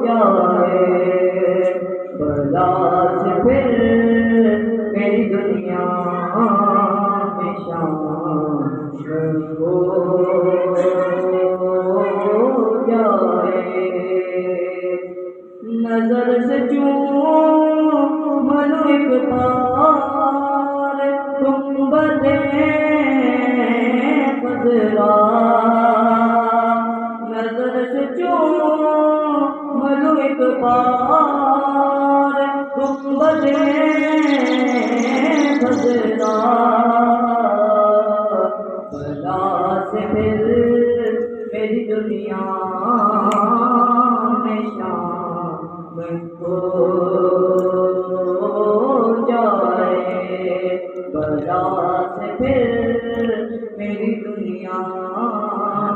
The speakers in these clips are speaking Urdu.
جائے بلا سے پھر میری دنیا میں شام ہو جائے نظر سے چوم لو ایک بار گنبد خضرا نظر سے چوم لو ایک بار گنبد خضرا بلا سے پھر میری دنیا میں شام ہو جائے بلا سے پھر میری دنیا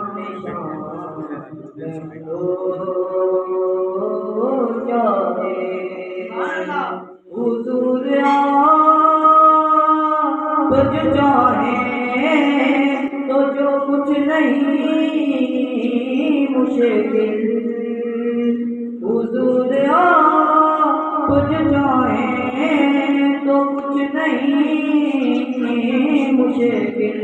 میں شام ہو جائے حضور آپ جو چاہیں تو جو کچھ نہیں مشکل حضور آپ جو چاہیں تو کچھ نہیں مشکل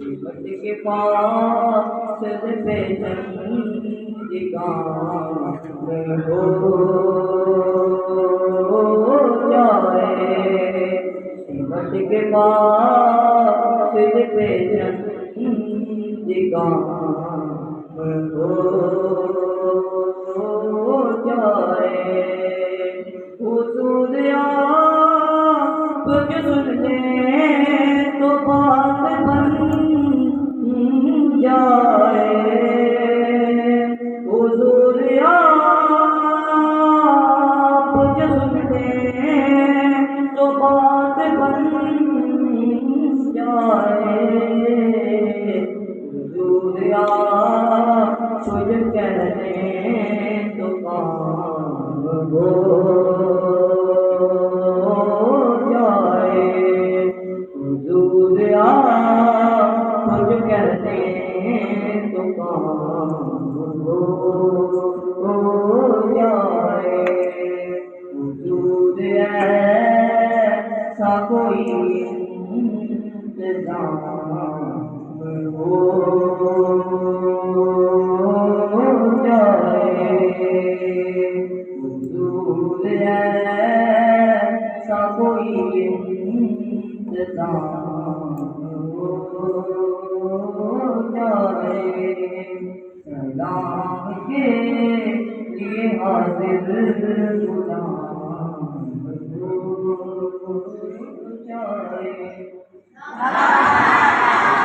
سمت کے پاس پہ چندگان ہو جائے سمت کے پاس پہ چندگان ہو جائے حضور آپ جو سن لیں تو بات بن جائے حضور آپ جو سن لیں تو بات بن جائے حضور آپ جو کہنے تو کام ہو جائے حضور آپ جو کہتے تو کام ہو جائے حضور ایسا کوئی انتظام ہو جائے حضور ایسا کوئی انتظام ہو جائے سلام کے لیے حاضر غلام ہو جائے